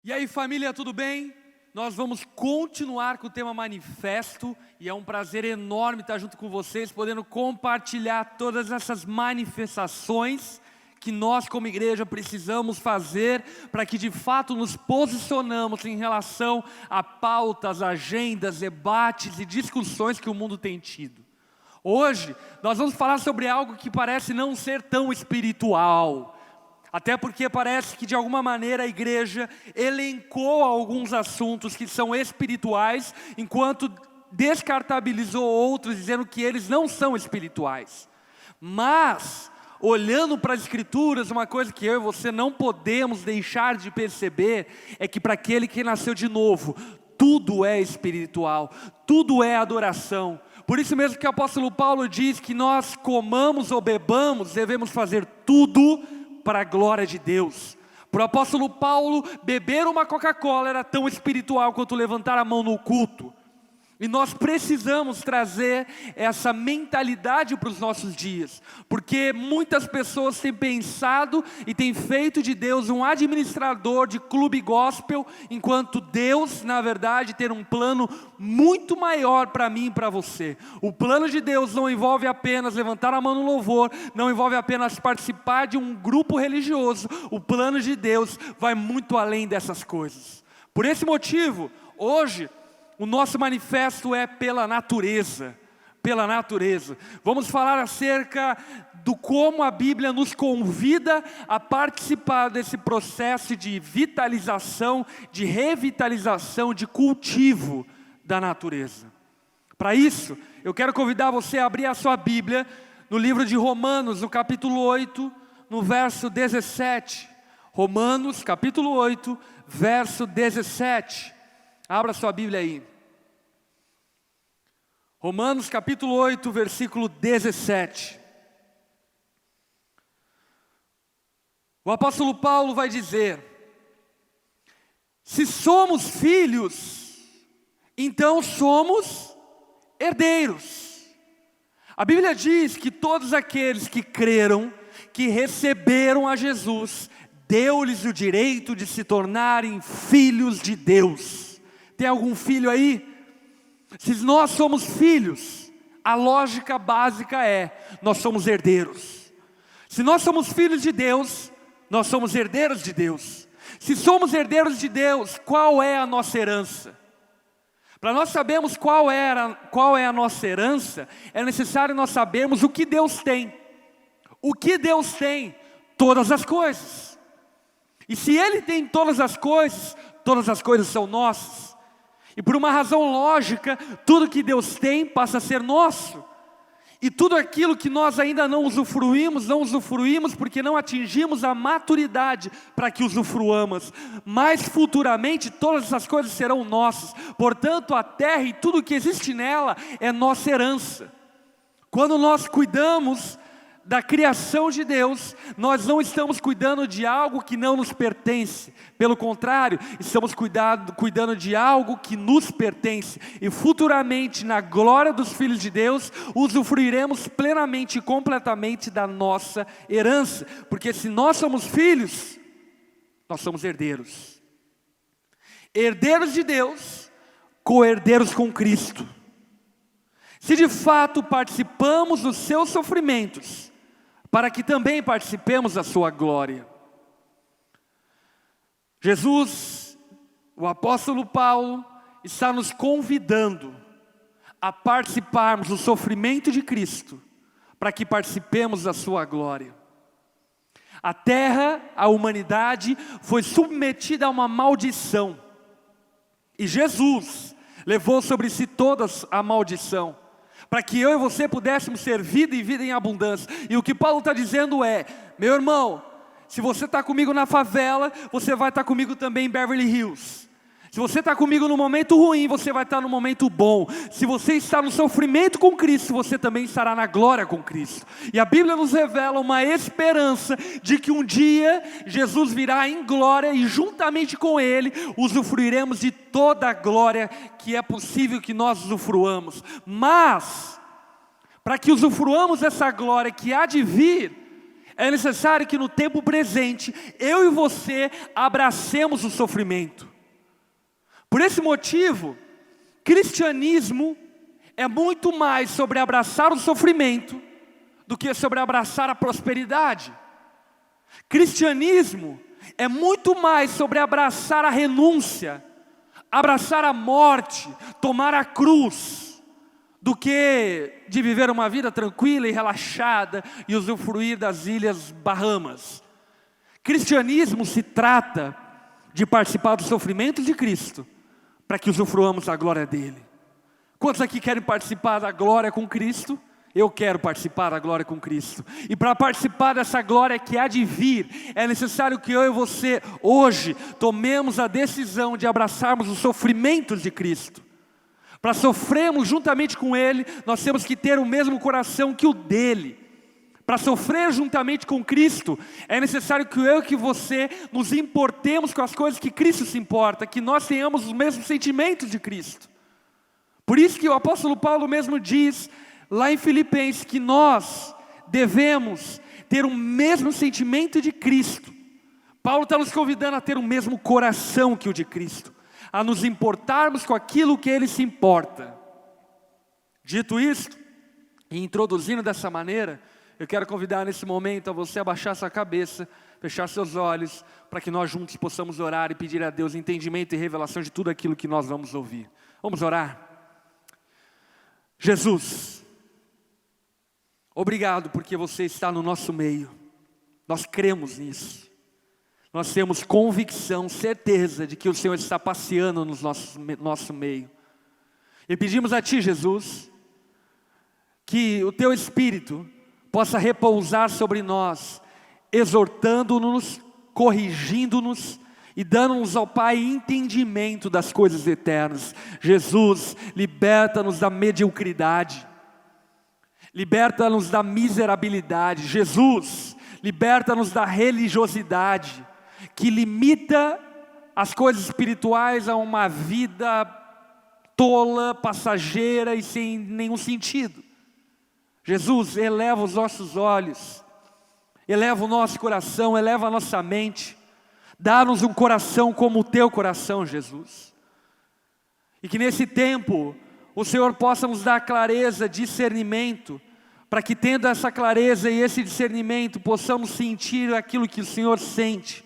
E aí, família, tudo bem? Nós vamos continuar com o tema manifesto e é um prazer enorme estar junto com vocês, podendo compartilhar todas essas manifestações que nós como igreja precisamos fazer para que de fato nos posicionamos em relação a pautas, agendas, debates e discussões que o mundo tem tido. Hoje nós vamos falar sobre algo que parece não ser tão espiritual, até porque parece que de alguma maneira a igreja elencou alguns assuntos que são espirituais, enquanto descartabilizou outros, dizendo que eles não são espirituais. Mas, olhando para as escrituras, uma coisa que eu e você não podemos deixar de perceber, é que para aquele que nasceu de novo, tudo é espiritual, tudo é adoração. Por isso mesmo que o apóstolo Paulo diz que nós comamos ou bebamos, devemos fazer tudo para a glória de Deus. Para o apóstolo Paulo, beber uma Coca-Cola era tão espiritual quanto levantar a mão no culto. E nós precisamos trazer essa mentalidade para os nossos dias, porque muitas pessoas têm pensado e têm feito de Deus um administrador de clube gospel, enquanto Deus, na verdade, tem um plano muito maior para mim e para você. O plano de Deus não envolve apenas levantar a mão no louvor, não envolve apenas participar de um grupo religioso. O plano de Deus vai muito além dessas coisas. Por esse motivo, hoje, o nosso manifesto é pela natureza, pela natureza. Vamos falar acerca do como a Bíblia nos convida a participar desse processo de vitalização, de revitalização, de cultivo da natureza. Para isso, eu quero convidar você a abrir a sua Bíblia no livro de Romanos, no capítulo 8, no verso 17. Romanos, capítulo 8, verso 17. Abra sua Bíblia aí. Romanos capítulo 8, versículo 17. O apóstolo Paulo vai dizer: se somos filhos, então somos herdeiros. A Bíblia diz que todos aqueles que creram, que receberam a Jesus, deu-lhes o direito de se tornarem filhos de Deus. Tem algum filho aí? Se nós somos filhos, a lógica básica é: nós somos herdeiros. Se nós somos filhos de Deus, nós somos herdeiros de Deus. Se somos herdeiros de Deus, qual é a nossa herança? Para nós sabermos qual é a nossa herança, é necessário nós sabermos o que Deus tem. O que Deus tem? Todas as coisas. E se Ele tem todas as coisas são nossas. E por uma razão lógica, tudo que Deus tem passa a ser nosso. E tudo aquilo que nós ainda não usufruímos porque não atingimos a maturidade para que usufruamos. Mas futuramente todas essas coisas serão nossas. Portanto, a terra e tudo que existe nela é nossa herança. Quando nós cuidamos da criação de Deus, nós não estamos cuidando de algo que não nos pertence. Pelo contrário, estamos cuidando de algo que nos pertence. E futuramente, na glória dos filhos de Deus, usufruiremos plenamente e completamente da nossa herança. Porque se nós somos filhos, nós somos herdeiros. Herdeiros de Deus, co-herdeiros com Cristo. Se de fato participamos dos seus sofrimentos, para que também participemos da sua glória. Jesus, o apóstolo Paulo, está nos convidando a participarmos do sofrimento de Cristo, para que participemos da sua glória. A terra, a humanidade, foi submetida a uma maldição. E Jesus levou sobre si toda a maldição, para que eu e você pudéssemos ter vida e vida em abundância. E o que Paulo está dizendo é: meu irmão, se você está comigo na favela, você vai estar comigo também em Beverly Hills. Se você está comigo no momento ruim, você vai estar no momento bom. Se você está no sofrimento com Cristo, você também estará na glória com Cristo. E a Bíblia nos revela uma esperança de que um dia Jesus virá em glória e juntamente com Ele usufruiremos de toda a glória que é possível que nós usufruamos. Mas, para que usufruamos dessa glória que há de vir, É necessário que no tempo presente, eu e você abracemos o sofrimento. Por esse motivo, cristianismo é muito mais sobre abraçar o sofrimento do que sobre abraçar a prosperidade. Cristianismo é muito mais sobre abraçar a renúncia, abraçar a morte, tomar a cruz, do que de viver uma vida tranquila e relaxada e usufruir das ilhas Bahamas. Cristianismo se trata de participar do sofrimento de Cristo, para que usufruamos da glória dele. Quantos aqui querem participar da glória com Cristo? Eu quero participar da glória com Cristo. E para participar dessa glória que há de vir, é necessário que eu e você, hoje, tomemos a decisão de abraçarmos os sofrimentos de Cristo. Para sofrermos juntamente com Ele, nós temos que ter o mesmo coração que o dele. Para sofrer juntamente com Cristo, é necessário que eu e que você nos importemos com as coisas que Cristo se importa, que nós tenhamos os mesmos sentimentos de Cristo. Por isso que o apóstolo Paulo mesmo diz, lá em Filipenses, que nós devemos ter o mesmo sentimento de Cristo. Paulo está nos convidando a ter o mesmo coração que o de Cristo, a nos importarmos com aquilo que Ele se importa. Dito isto, e introduzindo dessa maneira, eu quero convidar nesse momento a você abaixar sua cabeça, fechar seus olhos, para que nós juntos possamos orar e pedir a Deus entendimento e revelação de tudo aquilo que nós vamos ouvir. Vamos orar? Jesus, obrigado porque você está no nosso meio. Nós cremos nisso. Nós temos convicção, certeza de que o Senhor está passeando no nosso meio. E pedimos a Ti, Jesus, que o Teu Espírito possa repousar sobre nós, exortando-nos, corrigindo-nos e dando-nos, ó Pai, entendimento das coisas eternas. Jesus, liberta-nos da mediocridade, liberta-nos da miserabilidade. Jesus, liberta-nos da religiosidade, que limita as coisas espirituais a uma vida tola, passageira e sem nenhum sentido. Jesus, eleva os nossos olhos, eleva o nosso coração, eleva a nossa mente, dá-nos um coração como o Teu coração, Jesus. E que nesse tempo o Senhor possa nos dar clareza, discernimento, para que tendo essa clareza e esse discernimento, possamos sentir aquilo que o Senhor sente.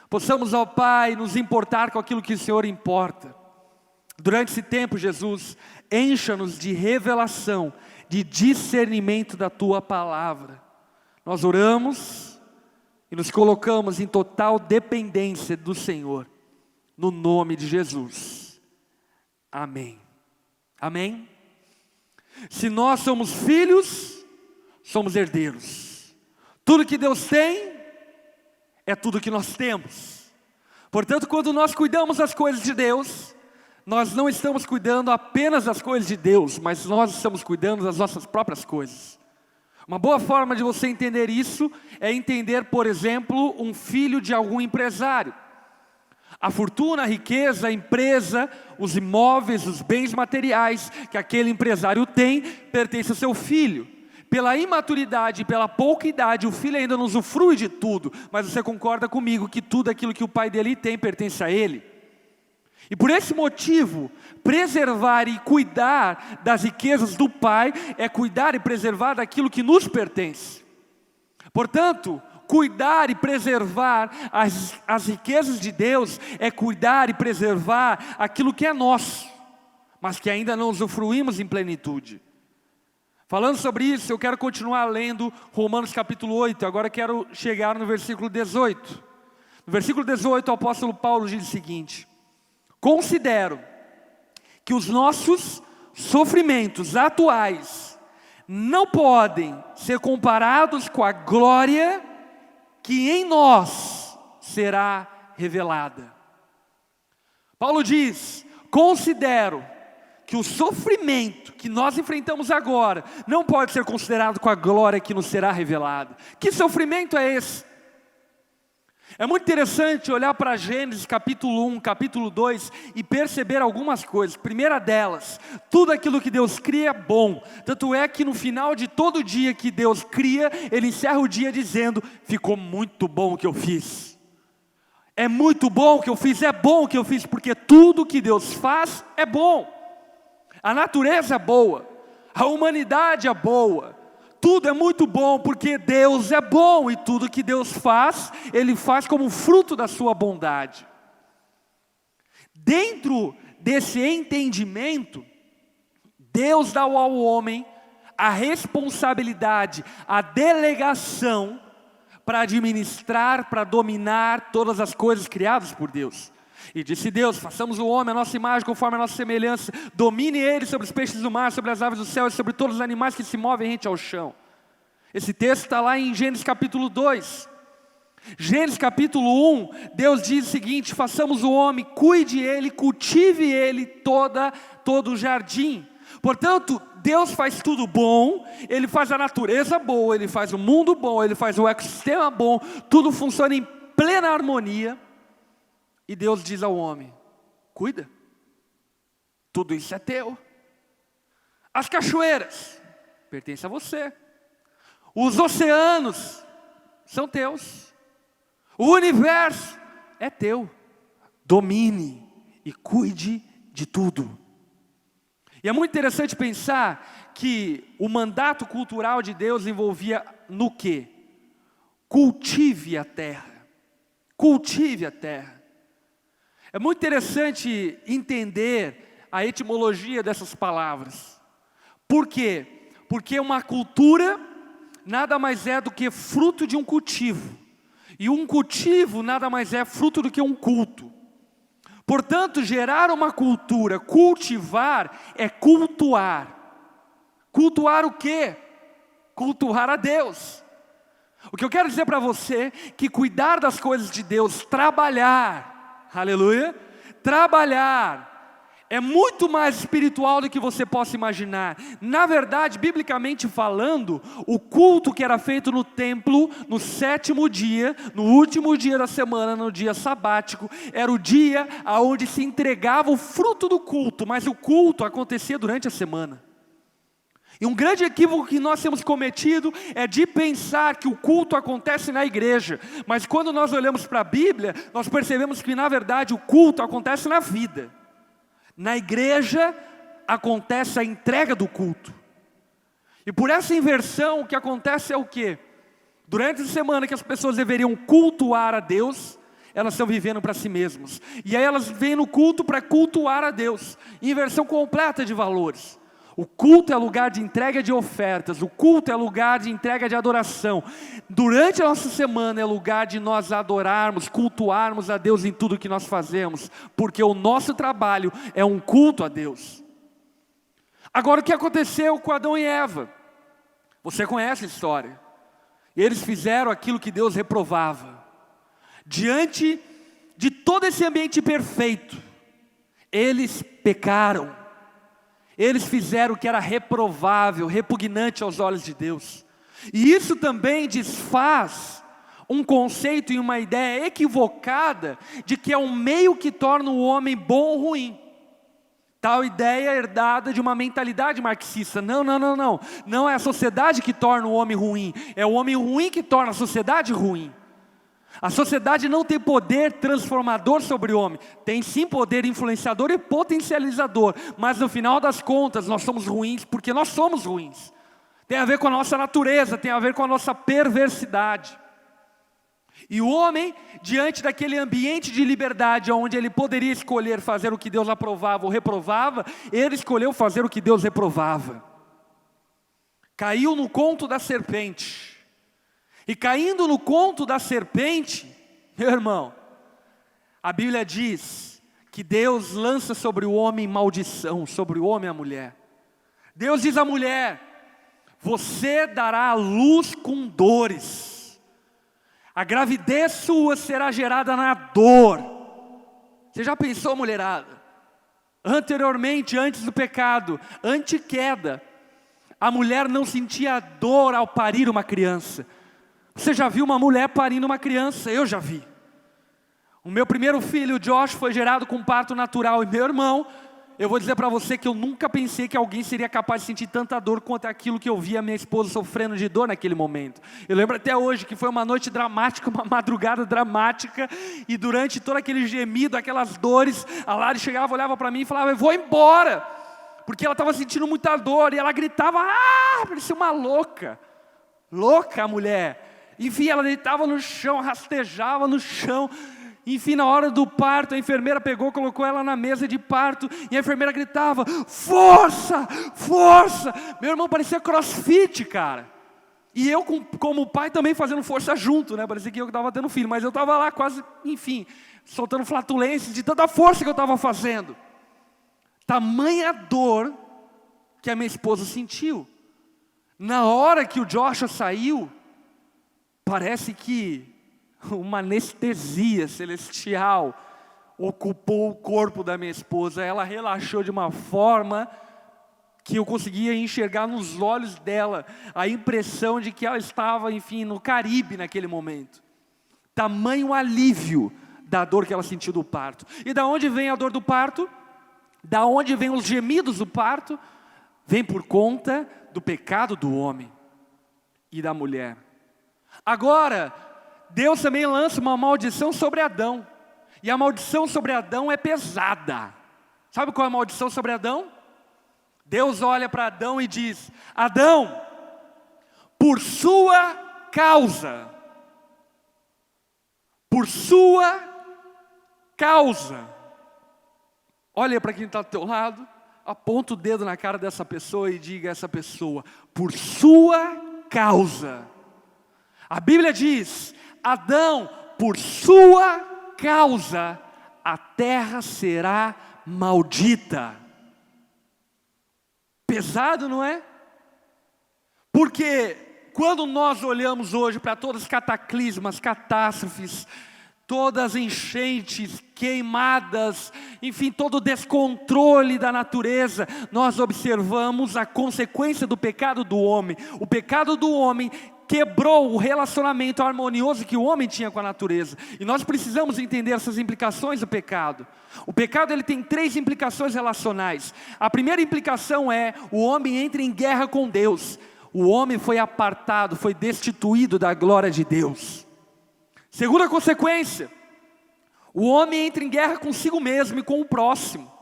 Possamos, ó Pai, nos importar com aquilo que o Senhor importa. Durante esse tempo, Jesus, encha-nos de revelação, de discernimento da Tua palavra. Nós oramos e nos colocamos em total dependência do Senhor, no nome de Jesus. Amém. Amém? Se nós somos filhos, somos herdeiros. Tudo que Deus tem, é tudo que nós temos. Portanto, quando nós cuidamos das coisas de Deus, nós não estamos cuidando apenas das coisas de Deus, mas nós estamos cuidando das nossas próprias coisas. Uma boa forma de você entender isso é entender, por exemplo, um filho de algum empresário. A fortuna, a riqueza, a empresa, os imóveis, os bens materiais que aquele empresário tem, pertence ao seu filho. Pela imaturidade, pela pouca idade, o filho ainda não usufrui de tudo, mas você concorda comigo que tudo aquilo que o pai dele tem pertence a ele. E por esse motivo, preservar e cuidar das riquezas do Pai é cuidar e preservar daquilo que nos pertence. Portanto, cuidar e preservar as riquezas de Deus é cuidar e preservar aquilo que é nosso, mas que ainda não usufruímos em plenitude. Falando sobre isso, eu quero continuar lendo Romanos capítulo 8, agora quero chegar no versículo 18. No versículo 18, o apóstolo Paulo diz o seguinte: considero que os nossos sofrimentos atuais não podem ser comparados com a glória que em nós será revelada. Paulo diz: considero que o sofrimento que nós enfrentamos agora não pode ser considerado com a glória que nos será revelada. Que sofrimento é esse? É muito interessante olhar para Gênesis capítulo 1, capítulo 2 e perceber algumas coisas. Primeira delas, tudo aquilo que Deus cria é bom. Tanto é que no final de todo dia que Deus cria, Ele encerra o dia dizendo: ficou muito bom o que eu fiz. É muito bom o que eu fiz, é bom o que eu fiz, porque tudo que Deus faz é bom. A natureza é boa, a humanidade é boa. Tudo é muito bom porque Deus é bom, e tudo que Deus faz, Ele faz como fruto da sua bondade. Dentro desse entendimento, Deus dá ao homem a responsabilidade, a delegação para administrar, para dominar todas as coisas criadas por Deus. E disse Deus: façamos o homem a nossa imagem, conforme a nossa semelhança, domine ele sobre os peixes do mar, sobre as aves do céu e sobre todos os animais que se movem rente ao chão. Esse texto está lá em Gênesis capítulo 2. Gênesis capítulo 1, Deus diz o seguinte: façamos o homem, cuide ele, cultive ele todo o jardim. Portanto, Deus faz tudo bom, Ele faz a natureza boa, Ele faz o mundo bom, Ele faz o ecossistema bom, tudo funciona em plena harmonia. E Deus diz ao homem: cuida, tudo isso é teu. As cachoeiras pertencem a você. Os oceanos são teus. O universo é teu. Domine e cuide de tudo. E é muito interessante pensar que o mandato cultural de Deus envolvia no quê? Cultive a terra. Cultive a terra. É muito interessante entender a etimologia dessas palavras. Por quê? Porque uma cultura nada mais é do que fruto de um cultivo. E um cultivo nada mais é fruto do que um culto. Portanto, gerar uma cultura, cultivar, é cultuar. Cultuar o quê? Cultuar a Deus. O que eu quero dizer para você é que cuidar das coisas de Deus, trabalhar, aleluia, trabalhar, é muito mais espiritual do que você possa imaginar. Na verdade, biblicamente falando, o culto que era feito no templo, no 7º dia, no último dia da semana, no dia sabático, era o dia onde se entregava o fruto do culto, mas o culto acontecia durante a semana. E um grande equívoco que nós temos cometido é de pensar que o culto acontece na igreja. Mas quando nós olhamos para a Bíblia, nós percebemos que na verdade o culto acontece na vida. Na igreja acontece a entrega do culto. E por essa inversão o que acontece é o quê? Durante a semana que as pessoas deveriam cultuar a Deus, elas estão vivendo para si mesmas. E aí elas vêm no culto para cultuar a Deus. Inversão completa de valores. O culto é lugar de entrega de ofertas. O culto é lugar de entrega de adoração. Durante a nossa semana é lugar de nós adorarmos, cultuarmos a Deus em tudo que nós fazemos. Porque o nosso trabalho é um culto a Deus. Agora o que aconteceu com Adão e Eva? Você conhece a história. Eles fizeram aquilo que Deus reprovava. Diante de todo esse ambiente perfeito, eles pecaram. Eles fizeram o que era reprovável, repugnante aos olhos de Deus. E isso também desfaz um conceito e uma ideia equivocada de que é um meio que torna o homem bom ou ruim. Tal ideia herdada de uma mentalidade marxista. Não. Não é a sociedade que torna o homem ruim. É o homem ruim que torna a sociedade ruim. A sociedade não tem poder transformador sobre o homem. Tem sim poder influenciador e potencializador. Mas no final das contas nós somos ruins porque nós somos ruins. Tem a ver com a nossa natureza, tem a ver com a nossa perversidade. E o homem, diante daquele ambiente de liberdade, onde ele poderia escolher fazer o que Deus aprovava ou reprovava, ele escolheu fazer o que Deus reprovava. Caiu no conto da serpente. E caindo no conto da serpente, meu irmão, a Bíblia diz que Deus lança sobre o homem maldição, sobre o homem e a mulher. Deus diz à mulher: você dará à luz com dores. A gravidez sua será gerada na dor. Você já pensou, mulherada? Anteriormente, antes do pecado, antequeda, a mulher não sentia dor ao parir uma criança. Você já viu uma mulher parindo uma criança? Eu já vi. O meu primeiro filho, o Josh, foi gerado com parto natural. E meu irmão, eu vou dizer para você que eu nunca pensei que alguém seria capaz de sentir tanta dor quanto aquilo que eu vi a minha esposa sofrendo de dor naquele momento. Eu lembro até hoje que foi uma noite dramática, uma madrugada dramática. E durante todo aquele gemido, aquelas dores, a Lari chegava, olhava para mim e falava: eu vou embora. Porque ela estava sentindo muita dor. E ela gritava: parecia uma louca. Louca a mulher. Enfim, ela deitava no chão, rastejava no chão. Enfim, na hora do parto, a enfermeira pegou, colocou ela na mesa de parto, e a enfermeira gritava: força, força. Meu irmão parecia crossfit, cara. E eu, como pai, também fazendo força junto, né? Parecia que eu estava tendo filho, mas eu estava lá quase, enfim, soltando flatulências de tanta força que eu estava fazendo. Tamanha dor que a minha esposa sentiu. Na hora que o Joshua saiu, parece que uma anestesia celestial ocupou o corpo da minha esposa. Ela relaxou de uma forma que eu conseguia enxergar nos olhos dela a impressão de que ela estava, enfim, no Caribe naquele momento. Tamanho alívio da dor que ela sentiu do parto. E da onde vem a dor do parto? Da onde vem os gemidos do parto? Vem por conta do pecado do homem e da mulher. Agora, Deus também lança uma maldição sobre Adão. E a maldição sobre Adão é pesada. Sabe qual é a maldição sobre Adão? Deus olha para Adão e diz: Adão, por sua causa, olha para quem está do teu lado, aponta o dedo na cara dessa pessoa e diga a essa pessoa: por sua causa. A Bíblia diz: Adão, por sua causa, a terra será maldita. Pesado, não é? Porque quando nós olhamos hoje para todas as cataclismas, catástrofes, todas as enchentes, queimadas, enfim, todo o descontrole da natureza, nós observamos a consequência do pecado do homem. O pecado do homem quebrou o relacionamento harmonioso que o homem tinha com a natureza. E nós precisamos entender essas implicações do pecado. O pecado, ele tem 3 implicações relacionais. A primeira implicação é: o homem entra em guerra com Deus. O homem foi apartado, foi destituído da glória de Deus. Segunda consequência: o homem entra em guerra consigo mesmo e com o próximo.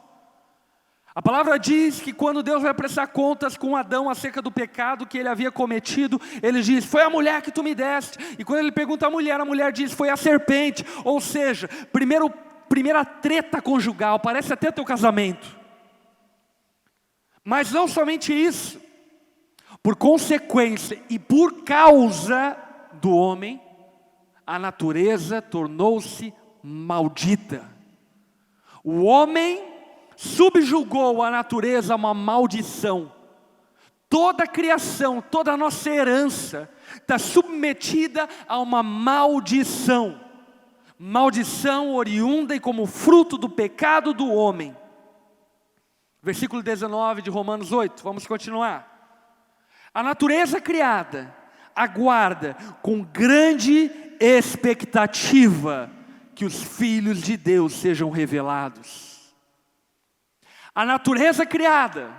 A palavra diz que quando Deus vai prestar contas com Adão acerca do pecado que ele havia cometido, ele diz: foi a mulher que tu me deste. E quando ele pergunta à mulher, a mulher diz: foi a serpente. Ou seja, primeira treta conjugal, parece até teu casamento. Mas não somente isso, por consequência e por causa do homem, a natureza tornou-se maldita. O homem subjugou a natureza a uma maldição. Toda a criação, toda a nossa herança está submetida a uma maldição. Maldição oriunda e como fruto do pecado do homem. Versículo 19 de Romanos 8, vamos continuar. A natureza criada aguarda com grande expectativa que os filhos de Deus sejam revelados. A natureza criada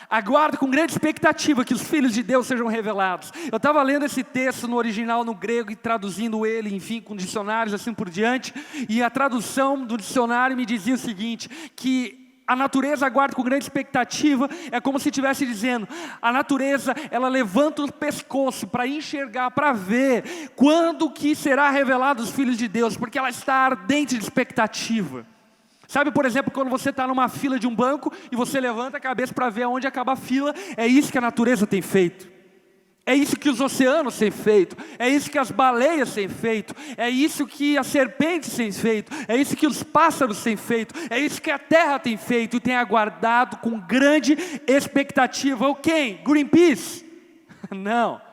aguarda com grande expectativa que os filhos de Deus sejam revelados. Eu estava lendo esse texto no original, no grego, e traduzindo ele, enfim, com dicionários, assim por diante. E a tradução do dicionário me dizia o seguinte, que a natureza aguarda com grande expectativa, é como se estivesse dizendo, a natureza, ela levanta o pescoço para enxergar, para ver, quando que será revelado os filhos de Deus, porque ela está ardente de expectativa. Sabe, por exemplo, quando você está numa fila de um banco e você levanta a cabeça para ver aonde acaba a fila, é isso que a natureza tem feito. É isso que os oceanos têm feito, é isso que as baleias têm feito, é isso que as serpentes têm feito, é isso que os pássaros têm feito, é isso que a terra tem feito e tem aguardado com grande expectativa. O quem? Greenpeace? Não.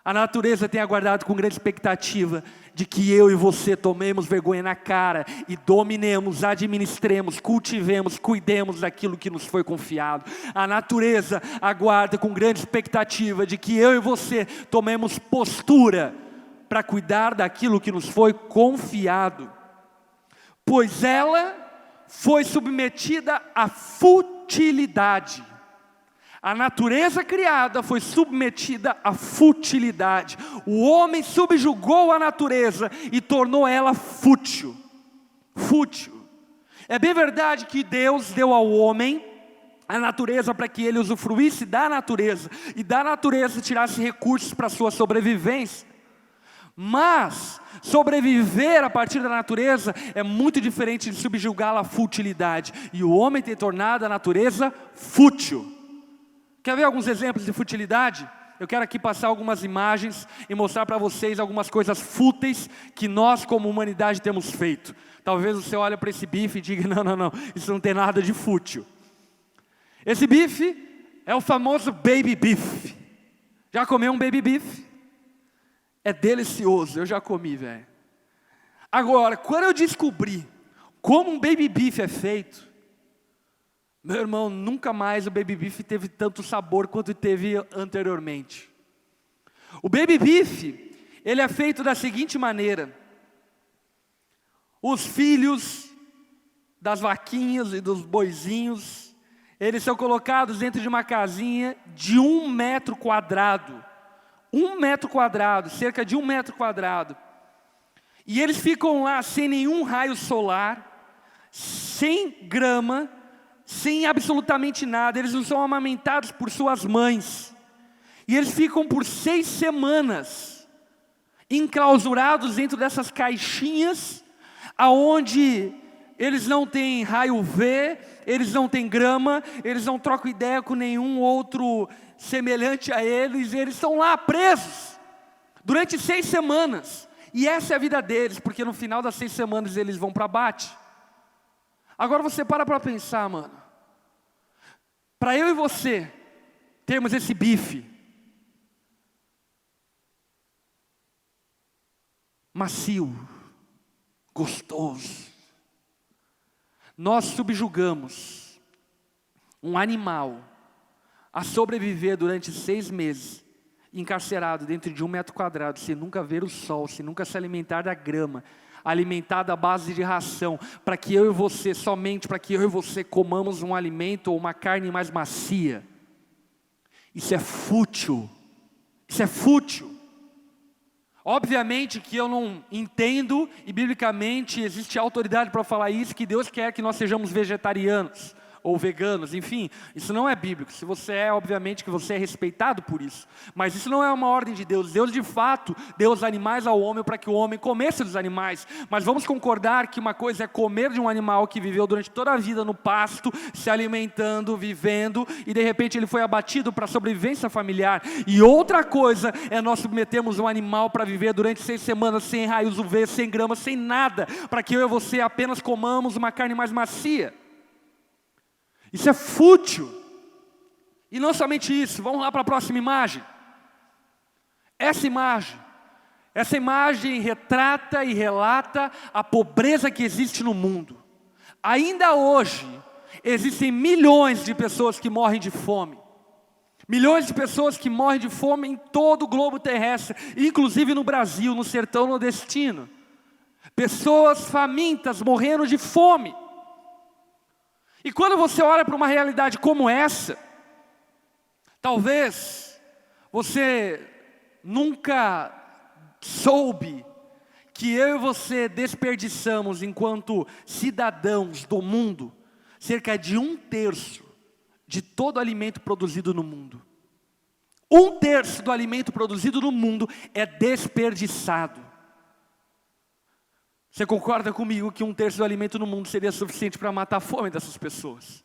A natureza tem aguardado com grande expectativa de que eu e você tomemos vergonha na cara e dominemos, administremos, cultivemos, cuidemos daquilo que nos foi confiado. A natureza aguarda com grande expectativa de que eu e você tomemos postura para cuidar daquilo que nos foi confiado. pois ela foi submetida à futilidade. A natureza criada foi submetida à futilidade. O homem subjugou a natureza e tornou ela fútil. Fútil. É bem verdade que Deus deu ao homem a natureza para que ele usufruísse da natureza, e da natureza tirasse recursos para a sua sobrevivência. Mas sobreviver a partir da natureza é muito diferente de subjugá-la à futilidade. E o homem tem tornado a natureza fútil. Quer ver alguns exemplos de futilidade? Eu quero aqui passar algumas imagens e mostrar para vocês algumas coisas fúteis que nós como humanidade temos feito. Talvez você olhe para esse bife e diga, não, isso não tem nada de fútil. Esse bife é o famoso baby beef. Já comeu um baby beef? É delicioso, eu já comi, velho. Agora, quando eu descobri como um baby beef é feito, meu irmão, nunca mais o baby beef teve tanto sabor quanto teve anteriormente. O baby beef, ele é feito da seguinte maneira: os filhos das vaquinhas e dos boizinhos, eles são colocados dentro de uma casinha de 1 metro quadrado. 1 metro quadrado, cerca de 1 metro quadrado. E eles ficam lá sem nenhum raio solar, sem grama, sem absolutamente nada. Eles não são amamentados por suas mães. E eles ficam por 6 semanas, enclausurados dentro dessas caixinhas, aonde eles não têm raio V, eles não têm grama, eles não trocam ideia com nenhum outro semelhante a eles. Eles estão lá presos, durante 6 semanas. E essa é a vida deles, porque no final das 6 semanas eles vão para abate. Agora você para pensar, mano. Para eu e você termos esse bife macio, gostoso, nós subjugamos um animal a sobreviver durante 6 meses, encarcerado dentro de 1 metro quadrado, sem nunca ver o sol, sem nunca se alimentar da grama, alimentado à base de ração, para que eu e você, somente para que eu e você comamos um alimento ou uma carne mais macia. Isso é fútil. Isso é fútil. Obviamente que eu não entendo, e biblicamente existe autoridade para falar isso, que Deus quer que nós sejamos vegetarianos ou veganos, enfim, isso não é bíblico. Se você é, obviamente que você é respeitado por isso, mas isso não é uma ordem de Deus. Deus de fato deu os animais ao homem para que o homem comesse dos animais, mas vamos concordar que uma coisa é comer de um animal que viveu durante toda a vida no pasto, se alimentando, vivendo, e de repente ele foi abatido para a sobrevivência familiar, e outra coisa é nós submetermos um animal para viver durante 6 semanas sem raios UV, sem grama, sem nada, para que eu e você apenas comamos uma carne mais macia. Isso é fútil. E não somente isso, vamos lá para a próxima imagem. Essa imagem retrata e relata a pobreza que existe no mundo. Ainda hoje, existem milhões de pessoas que morrem de fome. Milhões de pessoas que morrem de fome em todo o globo terrestre, inclusive no Brasil, no sertão nordestino. Pessoas famintas morrendo de fome. E quando você olha para uma realidade como essa, talvez você nunca soube que eu e você desperdiçamos, enquanto cidadãos do mundo, cerca de 1/3 de todo o alimento produzido no mundo. 1/3 do alimento produzido no mundo é desperdiçado. Você concorda comigo que 1/3 do alimento no mundo seria suficiente para matar a fome dessas pessoas?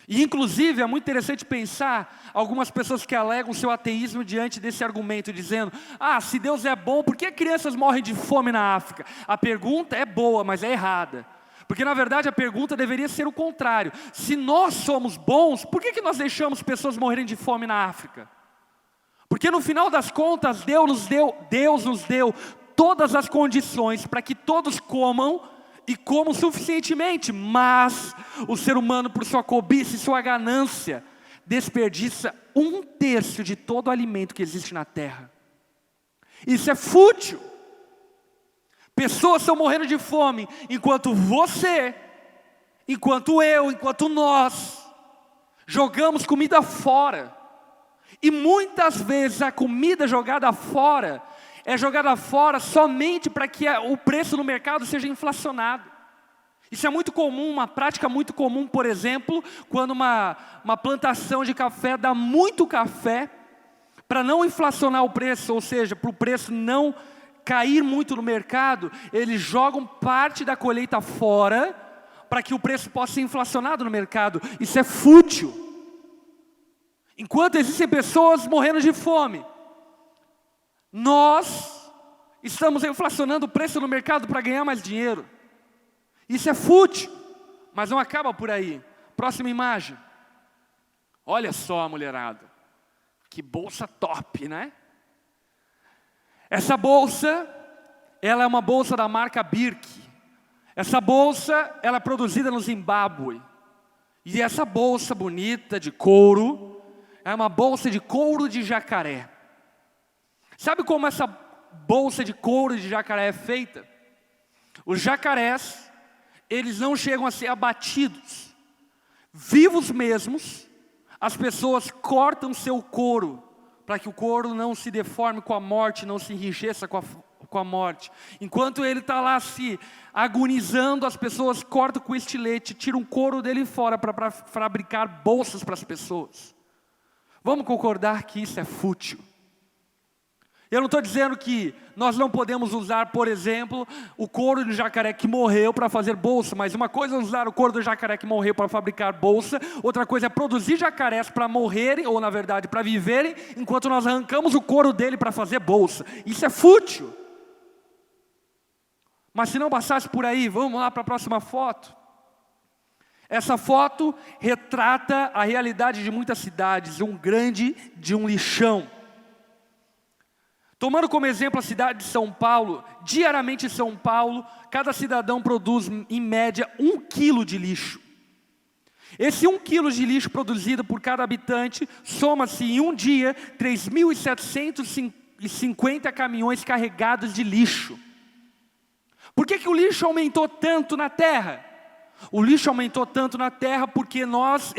E inclusive é muito interessante pensar algumas pessoas que alegam seu ateísmo diante desse argumento, dizendo: se Deus é bom, por que crianças morrem de fome na África? A pergunta é boa, mas é errada. Porque na verdade a pergunta deveria ser o contrário. Se nós somos bons, por que nós deixamos pessoas morrerem de fome na África? Porque no final das contas Deus nos deu todas as condições para que todos comam e comam suficientemente, mas o ser humano, por sua cobiça e sua ganância, desperdiça 1/3 de todo o alimento que existe na terra. Isso é fútil. Pessoas estão morrendo de fome, enquanto você, enquanto eu, enquanto nós, jogamos comida fora. E muitas vezes a comida jogada fora, é jogada fora somente para que o preço no mercado seja inflacionado. Isso é muito comum, uma prática muito comum, por exemplo, quando uma plantação de café dá muito café, para não inflacionar o preço, ou seja, para o preço não cair muito no mercado, eles jogam parte da colheita fora, para que o preço possa ser inflacionado no mercado. Isso é fútil. Enquanto existem pessoas morrendo de fome, nós estamos inflacionando o preço no mercado para ganhar mais dinheiro. Isso é fútil, mas não acaba por aí. Próxima imagem. Olha só, mulherada, que bolsa top, né? Essa bolsa, ela é uma bolsa da marca Birk. Essa bolsa, ela é produzida no Zimbábue. E essa bolsa bonita de couro, é uma bolsa de couro de jacaré. Sabe como essa bolsa de couro de jacaré é feita? Os jacarés, eles não chegam a ser abatidos. Vivos mesmos, as pessoas cortam seu couro, para que o couro não se deforme com a morte, não se enrijeça com a morte. Enquanto ele está lá se agonizando, as pessoas cortam com estilete, tiram o couro dele fora para fabricar bolsas para as pessoas. Vamos concordar que isso é fútil. Eu não estou dizendo que nós não podemos usar, por exemplo, o couro do jacaré que morreu para fazer bolsa, mas uma coisa é usar o couro do jacaré que morreu para fabricar bolsa, outra coisa é produzir jacarés para morrerem, ou na verdade para viverem, enquanto nós arrancamos o couro dele para fazer bolsa. Isso é fútil. Mas se não bastasse por aí, vamos lá para a próxima foto. Essa foto retrata a realidade de muitas cidades, de um lixão. Tomando como exemplo a cidade de São Paulo, diariamente em São Paulo, cada cidadão produz em média 1 quilo de lixo. Esse 1 quilo de lixo produzido por cada habitante soma-se em um dia 3.750 caminhões carregados de lixo. Por que o lixo aumentou tanto na Terra? O lixo aumentou tanto na Terra porque nós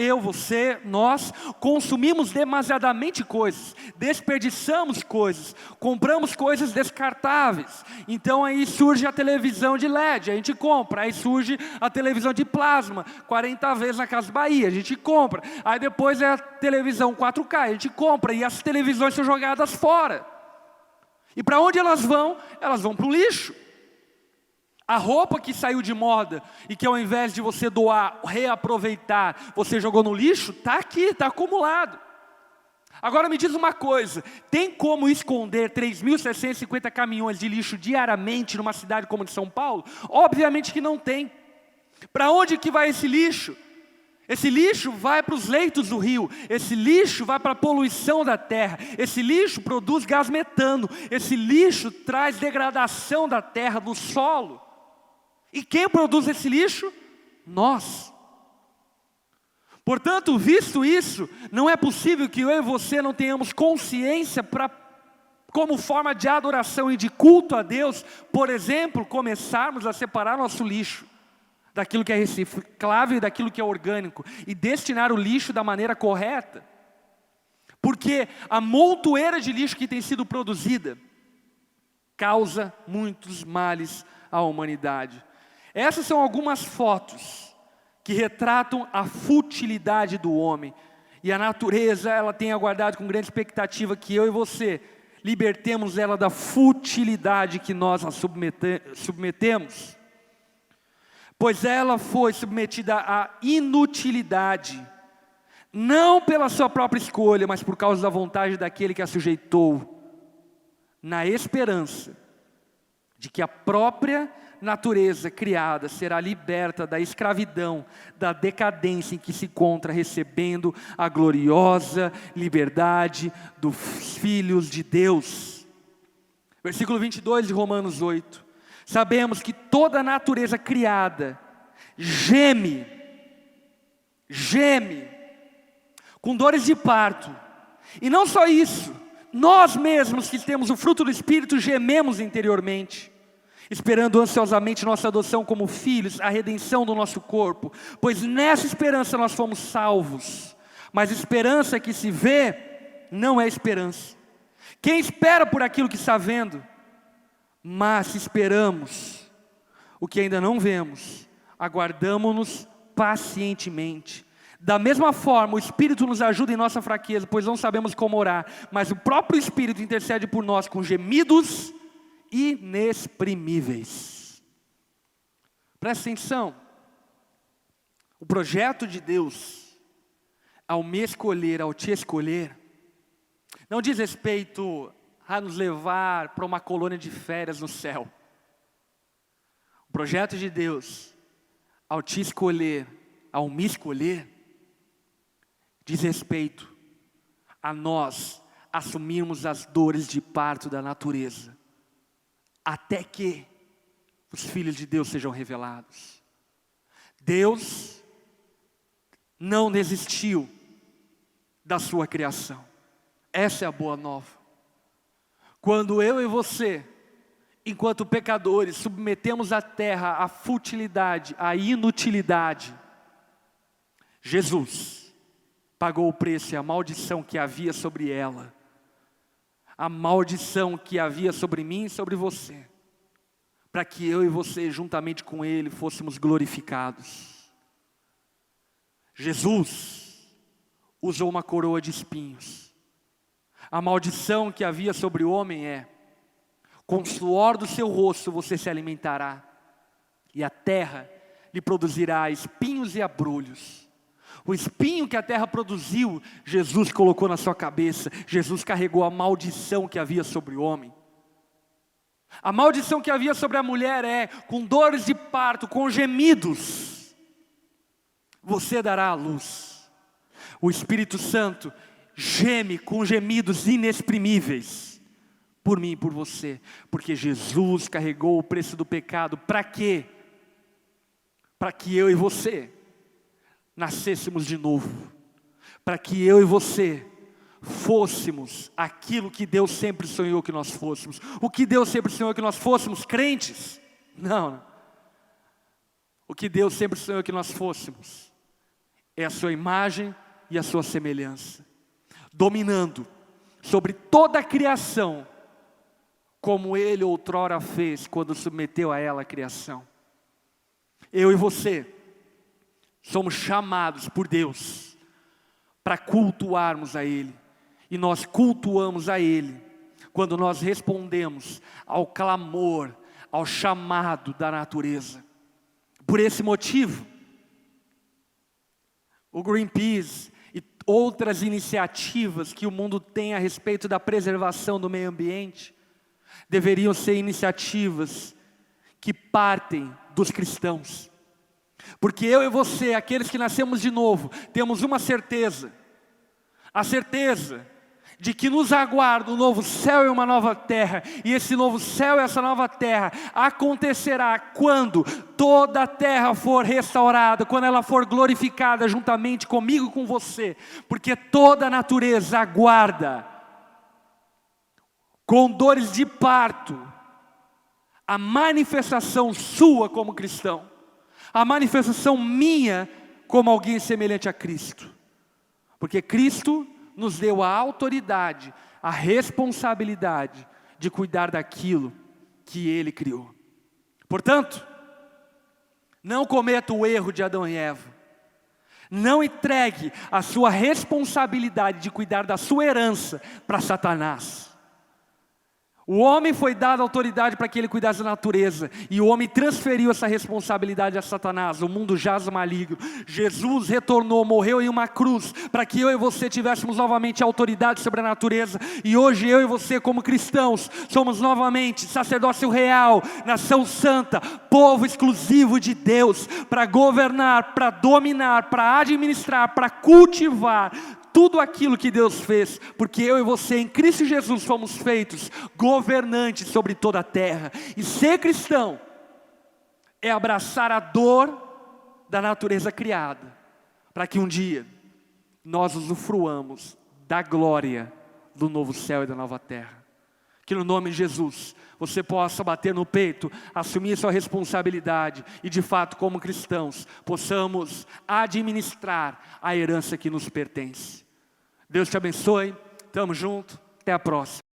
consumimos demasiadamente coisas, desperdiçamos coisas, compramos coisas descartáveis. Então aí surge a televisão de LED, a gente compra. Aí surge a televisão de plasma, 40 vezes na Casa Bahia, a gente compra. Aí depois é a televisão 4K, a gente compra. E as televisões são jogadas fora. E para onde elas vão? Elas vão para o lixo. A roupa que saiu de moda e que ao invés de você doar, reaproveitar, você jogou no lixo, está aqui, está acumulado. Agora me diz uma coisa, tem como esconder 3.750 caminhões de lixo diariamente numa cidade como a de São Paulo? Obviamente que não tem. Para onde que vai esse lixo? Esse lixo vai para os leitos do rio, esse lixo vai para a poluição da terra, esse lixo produz gás metano, esse lixo traz degradação da terra, do solo. E quem produz esse lixo? Nós. Portanto, visto isso, não é possível que eu e você não tenhamos consciência como forma de adoração e de culto a Deus, por exemplo, começarmos a separar nosso lixo daquilo que é reciclável e daquilo que é orgânico, e destinar o lixo da maneira correta. Porque a montoeira de lixo que tem sido produzida causa muitos males à humanidade. Essas são algumas fotos que retratam a futilidade do homem. E a natureza, ela tem aguardado com grande expectativa que eu e você libertemos ela da futilidade que nós a submetemos. Pois ela foi submetida à inutilidade, não pela sua própria escolha, mas por causa da vontade daquele que a sujeitou, na esperança de que a própria natureza criada será liberta da escravidão, da decadência em que se encontra, recebendo a gloriosa liberdade dos filhos de Deus. Versículo 22 de Romanos 8. Sabemos que toda a natureza criada geme com dores de parto. E não só isso, nós mesmos que temos o fruto do Espírito gememos interiormente, esperando ansiosamente nossa adoção como filhos, a redenção do nosso corpo, pois nessa esperança nós fomos salvos. Mas esperança que se vê não é esperança. Quem espera por aquilo que está vendo? Mas se esperamos o que ainda não vemos, aguardamo-nos pacientemente. Da mesma forma, o Espírito nos ajuda em nossa fraqueza, pois não sabemos como orar, mas o próprio Espírito intercede por nós com gemidos inexprimíveis. Presta atenção. O projeto de Deus, ao me escolher, ao te escolher, não diz respeito a nos levar para uma colônia de férias no céu. O projeto de Deus, ao te escolher, ao me escolher, diz respeito a nós assumirmos as dores de parto da natureza, até que os filhos de Deus sejam revelados. Deus não desistiu da sua criação. Essa é a boa nova. Quando eu e você, enquanto pecadores, submetemos a terra à futilidade, à inutilidade, Jesus pagou o preço e a maldição que havia sobre ela, a maldição que havia sobre mim e sobre você, para que eu e você, juntamente com Ele, fôssemos glorificados. Jesus usou uma coroa de espinhos. A maldição que havia sobre o homem é: com o suor do seu rosto você se alimentará, e a terra lhe produzirá espinhos e abrolhos. O espinho que a terra produziu, Jesus colocou na sua cabeça. Jesus carregou a maldição que havia sobre o homem. A maldição que havia sobre a mulher é: com dores de parto, com gemidos, você dará à luz. O Espírito Santo geme com gemidos inexprimíveis por mim e por você, porque Jesus carregou o preço do pecado. Para quê? Para que eu e você nascêssemos de novo, para que eu e você fôssemos aquilo que Deus sempre sonhou que nós fôssemos. O que Deus sempre sonhou que nós fôssemos? Crentes? Não. O que Deus sempre sonhou que nós fôssemos é a sua imagem e a sua semelhança, dominando sobre toda a criação, como Ele outrora fez quando submeteu a ela a criação. Eu e você somos chamados por Deus para cultuarmos a Ele, e nós cultuamos a Ele quando nós respondemos ao clamor, ao chamado da natureza. Por esse motivo, o Greenpeace e outras iniciativas que o mundo tem a respeito da preservação do meio ambiente deveriam ser iniciativas que partem dos cristãos. Porque eu e você, aqueles que nascemos de novo, temos uma certeza: a certeza de que nos aguarda um novo céu e uma nova terra. E esse novo céu e essa nova terra acontecerá quando toda a terra for restaurada, quando ela for glorificada juntamente comigo e com você. Porque toda a natureza aguarda, com dores de parto, a manifestação sua como cristão, a manifestação minha como alguém semelhante a Cristo. Porque Cristo nos deu a autoridade, a responsabilidade de cuidar daquilo que Ele criou. Portanto, não cometa o erro de Adão e Eva. Não entregue a sua responsabilidade de cuidar da sua herança para Satanás. O homem foi dado autoridade para que ele cuidasse da natureza, e o homem transferiu essa responsabilidade a Satanás. O mundo jaz maligno. Jesus retornou, morreu em uma cruz, para que eu e você tivéssemos novamente autoridade sobre a natureza. E hoje eu e você, como cristãos, somos novamente sacerdócio real, nação santa, povo exclusivo de Deus, para governar, para dominar, para administrar, para cultivar tudo aquilo que Deus fez, porque eu e você em Cristo Jesus fomos feitos governantes sobre toda a terra. E ser cristão é abraçar a dor da natureza criada, para que um dia nós usufruamos da glória do novo céu e da nova terra. Que no nome de Jesus você possa bater no peito, assumir sua responsabilidade e de fato como cristãos possamos administrar a herança que nos pertence. Deus te abençoe, tamo junto, até a próxima.